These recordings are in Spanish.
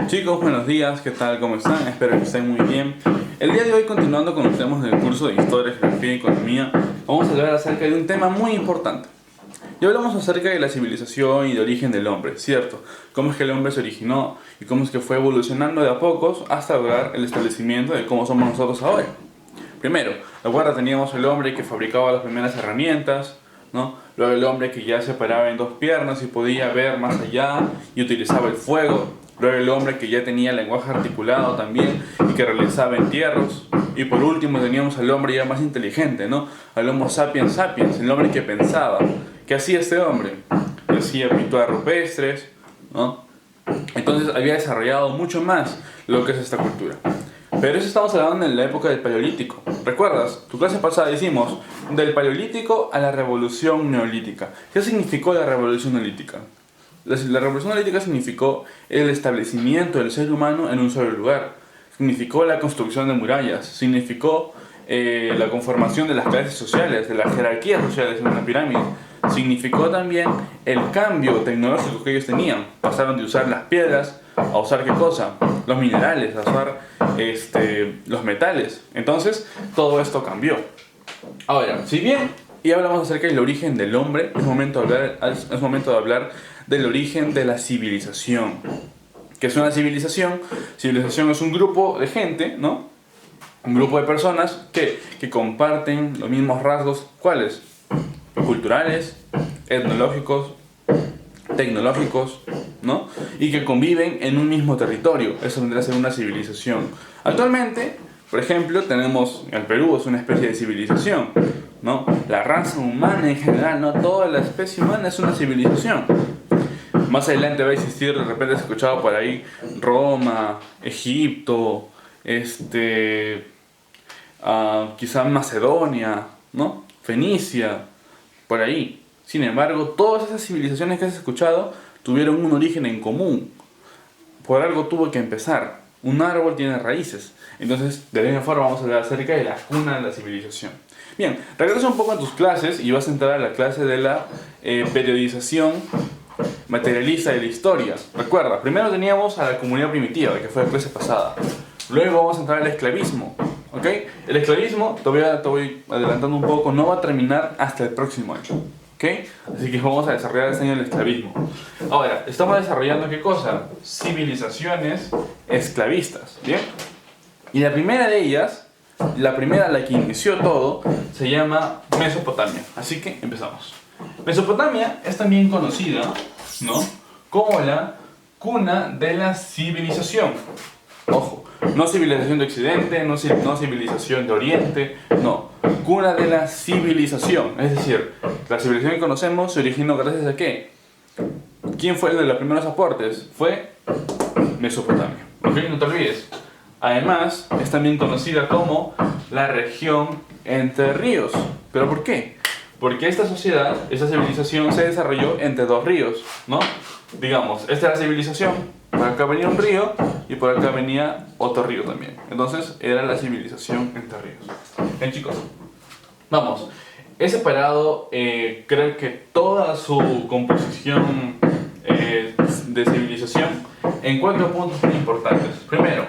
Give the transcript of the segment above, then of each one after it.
Chicos, buenos días, ¿qué tal? ¿Cómo están? Espero que estén muy bien. El día de hoy, continuando con los temas del curso de Historia, Geografía y Economía, vamos a hablar acerca de un tema muy importante. Ya hablamos acerca de la civilización y de origen del hombre, ¿cierto? Cómo es que el hombre se originó y cómo es que fue evolucionando de a pocos hasta lograr el establecimiento de cómo somos nosotros ahora. Primero, recuerda, teníamos el hombre que fabricaba las primeras herramientas, ¿no? Luego el hombre que ya se paraba en dos piernas y podía ver más allá y utilizaba el fuego. Luego el hombre que ya tenía lenguaje articulado también y que realizaba entierros. Y por último teníamos al hombre ya más inteligente, ¿no? Al Homo sapiens sapiens, el hombre que pensaba. ¿Qué hacía este hombre? Hacía pinturas rupestres, ¿no? Entonces había desarrollado mucho más lo que es esta cultura. Pero eso estamos hablando en la época del Paleolítico. ¿Recuerdas? Tu clase pasada hicimos del Paleolítico a la Revolución Neolítica. ¿Qué significó la Revolución Neolítica? La Revolución Neolítica significó el establecimiento del ser humano en un solo lugar. Significó la construcción de murallas. Significó la conformación de las clases sociales, de las jerarquías sociales en una pirámide. Significó también el cambio tecnológico que ellos tenían. Pasaron de usar las piedras a usar ¿qué cosa? Los minerales, a usar los metales. Entonces, todo esto cambió. Ahora, si bien ya hablamos acerca del origen del hombre, es momento de hablar del origen de la civilización. ¿Qué es una civilización? Civilización es un grupo de gente, ¿no? Un grupo de personas que comparten los mismos rasgos, ¿cuáles? Culturales, etnológicos, tecnológicos, ¿no? Y que conviven en un mismo territorio. Eso vendría a ser una civilización. Actualmente, por ejemplo, tenemos el Perú, es una especie de civilización, ¿no? La raza humana en general, no toda la especie humana es una civilización. Más adelante va a existir, de repente has escuchado por ahí, Roma, Egipto, quizá Macedonia, ¿no? Fenicia, por ahí. Sin embargo, todas esas civilizaciones que has escuchado tuvieron un origen en común. Por algo tuvo que empezar. Un árbol tiene raíces. Entonces, de la misma forma vamos a hablar acerca de la cuna de la civilización. Bien, regresa un poco a tus clases y vas a entrar a la clase de la periodización materialista de la historia. Recuerda, primero teníamos a la comunidad primitiva, que fue la clase pasada. Luego vamos a entrar al esclavismo. ¿Ok? El esclavismo, te voy adelantando un poco, no va a terminar hasta el próximo año. ¿Ok? Así que vamos a desarrollar este año el esclavismo. Ahora, estamos desarrollando ¿qué cosa? Civilizaciones esclavistas. ¿Bien? Y la primera de ellas, la que inició todo, se llama Mesopotamia. Así que empezamos. Mesopotamia es también conocida, ¿no?, como la cuna de la civilización. Ojo, no civilización de Occidente, no civilización de Oriente, no, cuna de la civilización. Es decir, la civilización que conocemos se originó gracias a ¿qué? ¿Quién fue el de los primeros aportes? Fue Mesopotamia. ¿Ok? No te olvides. Además, es también conocida como la región entre ríos. ¿Pero por qué? Porque esta civilización se desarrolló entre dos ríos, ¿no? Digamos, esta era la civilización, por acá venía un río y por acá venía otro río también. Entonces, era la civilización entre ríos. Bien, chicos, vamos. He separado, creo que toda su composición de civilización en 4 puntos muy importantes. Primero,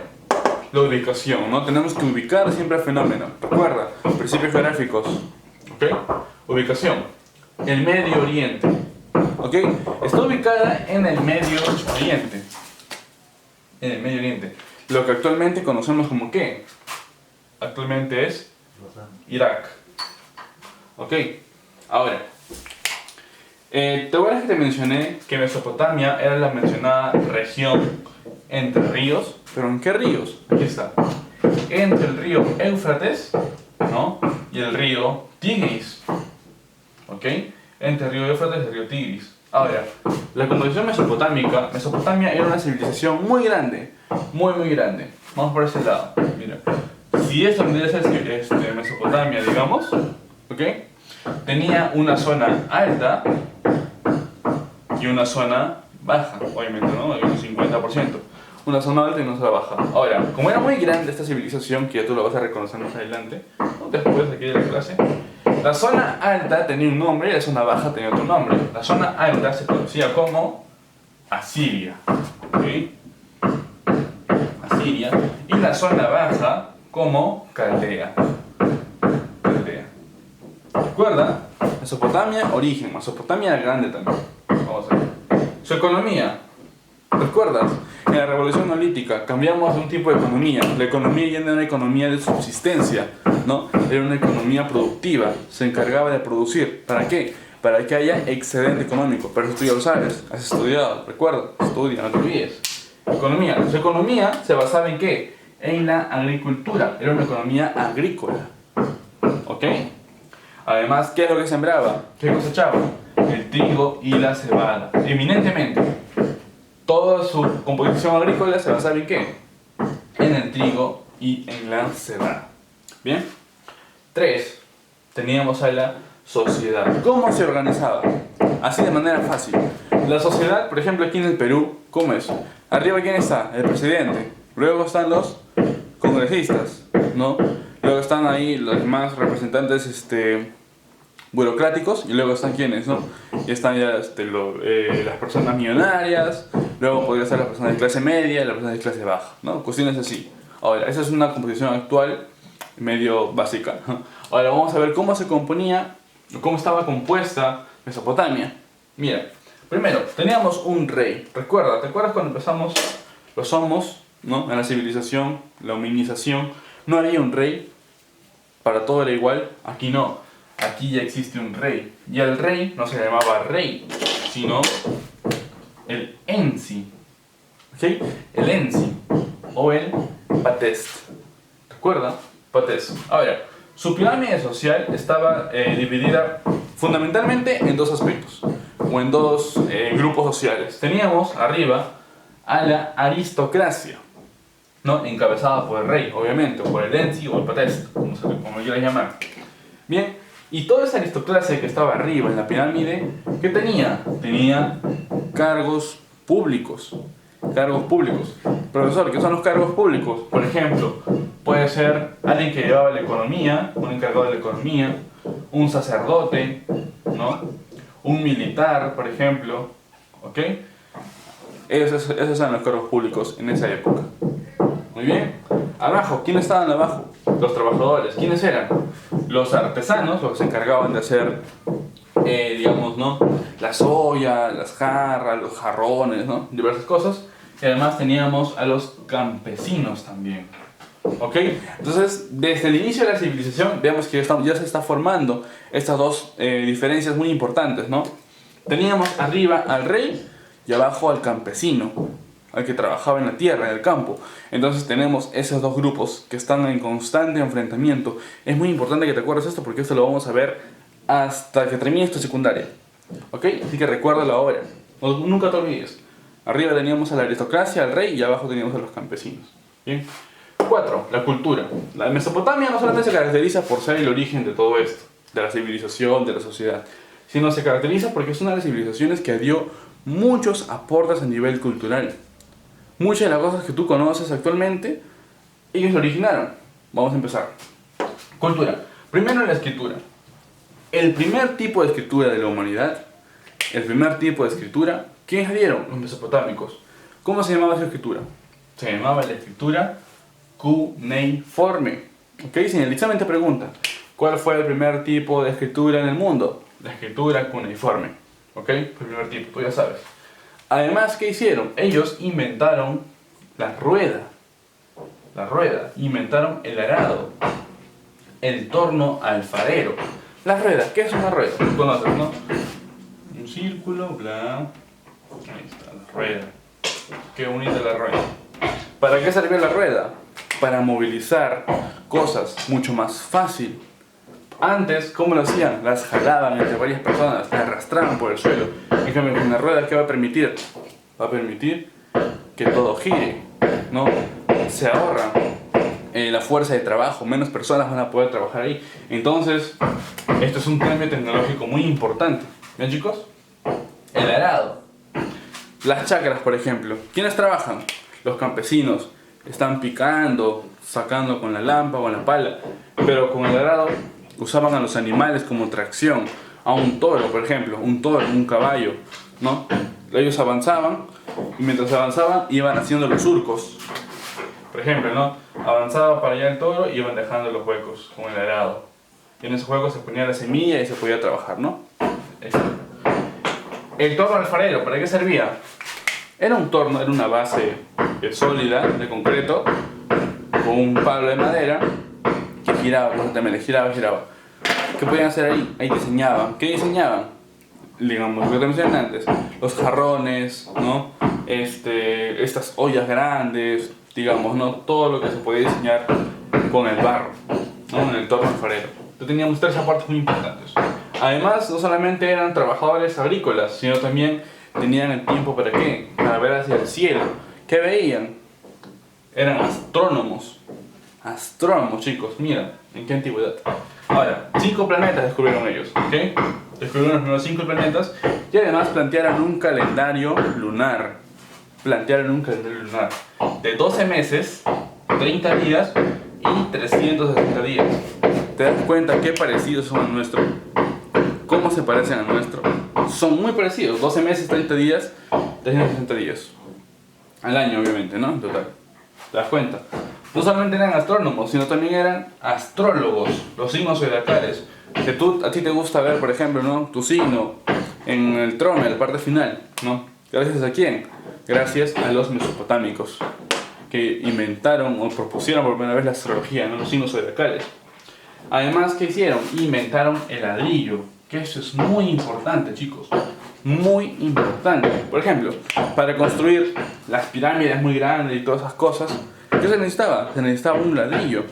la ubicación, ¿no? Tenemos que ubicar siempre el fenómeno. Recuerda, principios geográficos, ¿ok? Ubicación, el Medio Oriente, ¿ok? Está ubicada en el Medio Oriente. En el Medio Oriente. Lo que actualmente conocemos como ¿qué? Actualmente es Irak. ¿Ok? Ahora, ¿te acuerdas que te mencioné que Mesopotamia era la mencionada región entre ríos? ¿Pero en qué ríos? Aquí está. Entre el río Éufrates, ¿no?, y el río Tigris. ¿Ok? Entre el río Éufrates y el río Tigris. Ahora, la composición mesopotámica, Mesopotamia era una civilización muy grande, muy grande. Vamos por ese lado. Mira, si esto vendría a ser Mesopotamia, digamos, ¿ok? Tenía una zona alta y una zona baja, obviamente, ¿no? Hay un 50%. Una zona alta y una zona baja. Ahora, como era muy grande esta civilización, que ya tú lo vas a reconocer más adelante, ¿no?, después de aquí de la clase, la zona alta tenía un nombre y la zona baja tenía otro nombre. La zona alta se conocía como Asiria. ¿Okay? la zona baja como caldea. Recuerda, Mesopotamia, origen, Mesopotamia grande también. Vamos a ver. Su economía. ¿Recuerdas? En la revolución neolítica cambiamos de un tipo de economía. La economía ya no era una economía de subsistencia, ¿no? Era una economía productiva. Se encargaba de producir. ¿Para qué? Para que haya excedente económico. Pero eso tú ya lo sabes. Has estudiado. Recuerda, estudia, no te olvides. Economía. Su economía se basaba en ¿qué? En la agricultura. Era una economía agrícola. ¿Ok? Además, ¿qué es lo que sembraba? ¿Qué cosechaba? El trigo y la cebada. Eminentemente. Toda su composición agrícola se basaba en ¿qué? En el trigo y en la cebada. ¿Bien? 3. Teníamos a la sociedad. ¿Cómo se organizaba? Así de manera fácil. La sociedad, por ejemplo, aquí en el Perú, ¿cómo es? Arriba, ¿quién está? El presidente. Luego están los congresistas, ¿no? Luego están ahí los demás representantes burocráticos, y luego están quienes, ¿no? Y están ya las personas millonarias, luego podría ser las personas de clase media y las personas de clase baja, ¿no? Cuestiones así. Ahora, esa es una composición actual medio básica. Ahora vamos a ver cómo se componía, cómo estaba compuesta Mesopotamia. Mira, primero teníamos un rey. ¿Te acuerdas cuando empezamos los somos, ¿no? En la civilización, la hominización, no había un rey, para todo era igual. Aquí no. Aquí ya existe un rey. Y el rey no se llamaba rey, sino el ensi. ¿Ok? El ensi. O el patest. ¿Recuerda? Patest. Ahora, su pirámide social estaba dividida fundamentalmente en dos aspectos. O en dos grupos sociales. Teníamos arriba a la aristocracia, ¿no? Encabezada por el rey, obviamente. O por el ensi o el patest, como quieras llamar. Bien. Y toda esa aristocracia que estaba arriba en la pirámide, ¿qué tenía? Tenía cargos públicos. Cargos públicos. Profesor, ¿qué son los cargos públicos? Por ejemplo, puede ser alguien que llevaba la economía, un encargado de la economía, un sacerdote, ¿no? Un militar, por ejemplo. ¿Ok? Esos eran los cargos públicos en esa época. Muy bien. Abajo, ¿quiénes estaban abajo? Los trabajadores. ¿Quiénes eran? Los artesanos, los que se encargaban de hacer, digamos, ¿no? La soya, las jarras, los jarrones, ¿no? Diversas cosas. Y además teníamos a los campesinos también. ¿Ok? Entonces, desde el inicio de la civilización, vemos que ya se está formando estas dos diferencias muy importantes, ¿no? Teníamos arriba al rey y abajo al campesino, al que trabajaba en la tierra, en el campo. Entonces tenemos esos dos grupos que están en constante enfrentamiento. Es muy importante que te acuerdes esto porque esto lo vamos a ver hasta que termines tu secundaria. ¿Ok? Así que recuérdalo ahora. Nunca te olvides. Arriba teníamos a la aristocracia, al rey, y abajo teníamos a los campesinos. ¿Bien? 4. La cultura. La Mesopotamia no solamente se caracteriza por ser el origen de todo esto, de la civilización, de la sociedad, sino se caracteriza porque es una de las civilizaciones que dio muchos aportes a nivel cultural. Muchas de las cosas que tú conoces actualmente, ellos lo originaron. Vamos a empezar. Cultura. Primero la escritura. El primer tipo de escritura de la humanidad, ¿quiénes dieron? Los mesopotámicos. ¿Cómo se llamaba esa escritura? Se llamaba la escritura cuneiforme. ¿Ok? Si en el examen te pregunta, ¿cuál fue el primer tipo de escritura en el mundo? La escritura cuneiforme. ¿Ok? El primer tipo, tú ya sabes. Además, ¿qué hicieron? Ellos inventaron la rueda. Inventaron el arado, el torno alfarero. Las ruedas, ¿qué es una rueda? Tú conoces, ¿no? Un círculo, bla. Ahí está la rueda. Qué bonita la rueda. ¿Para qué servía la rueda? Para movilizar cosas mucho más fácil. Antes, ¿cómo lo hacían? Las jalaban entre varias personas, las arrastraban por el suelo. En cambio, con una rueda, ¿qué va a permitir? Va a permitir que todo gire, ¿no? Se ahorra la fuerza de trabajo, menos personas van a poder trabajar ahí. Entonces, esto es un cambio tecnológico muy importante. ¿Bien, chicos? El arado. Las chacras, por ejemplo. ¿Quiénes trabajan? Los campesinos. Están picando, sacando con la lámpara o con la pala. Pero con el arado usaban a los animales como tracción. A un toro, por ejemplo. Un toro, un caballo, ¿no? Ellos avanzaban y mientras avanzaban iban haciendo los surcos. Por ejemplo, ¿no? Avanzaba para allá el toro y iban dejando los huecos con el arado. Y en esos huecos se ponía la semilla y se podía trabajar, ¿no? Exacto. El torno alfarero, ¿para qué servía? Era un torno, era una base sólida de concreto con un palo de madera que giraba constantemente, giraba. ¿Qué podían hacer ahí? Ahí diseñaban. ¿Qué diseñaban? Digamos, lo que te mencioné antes, los jarrones, ¿no? Estas ollas grandes, digamos, ¿no? Todo lo que se podía diseñar con el barro, ¿no? En el torno alfarero. Entonces teníamos tres aportes muy importantes. Además, no solamente eran trabajadores agrícolas, sino también tenían el tiempo ¿para qué? Para ver hacia el cielo. ¿Qué veían? Eran astrónomos. Astrónomos, chicos, mira, en qué antigüedad. Ahora, 5 planetas descubrieron ellos, ¿ok? Descubrieron los primeros 5 planetas y además plantearon un calendario lunar. De 12 meses, 30 días y 360 días. ¿Te das cuenta qué parecidos son al nuestro? ¿Cómo se parecen al nuestro? Son muy parecidos, 12 meses, 30 días, 360 días. Al año, obviamente, ¿no? En total. ¿Te das cuenta? No solamente eran astrónomos, sino también eran astrólogos, los signos zodiacales. Que a ti te gusta ver, por ejemplo, ¿no? Tu signo en el trono, en la parte final, ¿no? ¿Gracias a quién? Gracias a los mesopotámicos, que inventaron o propusieron por primera vez la astrología, ¿no? Los signos zodiacales. Además, ¿qué hicieron? Inventaron el ladrillo, que eso es muy importante, chicos. Muy importante. Por ejemplo, para construir las pirámides muy grandes y todas esas cosas, ¿qué se necesitaba? Se necesitaba un ladrillo.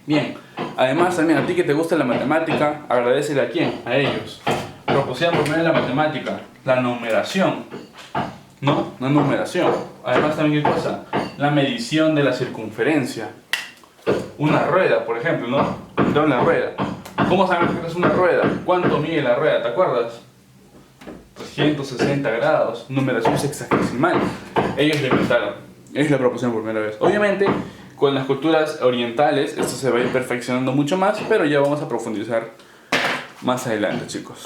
Bien, además también a ti que te gusta la matemática, agradecele a quién, a ellos. Propusieron por medio de la matemática, la numeración, ¿no? La numeración. Además también ¿qué cosa? La medición de la circunferencia. Una rueda, por ejemplo, ¿no? Una rueda. ¿Cómo sabemos que es una rueda? ¿Cuánto mide la rueda? ¿Te acuerdas? 360 grados, numeración sexagesimal. Ellos lo inventaron, ellos lo propusieron por primera vez. Obviamente, con las culturas orientales, esto se va a ir perfeccionando mucho más, pero ya vamos a profundizar más adelante, chicos.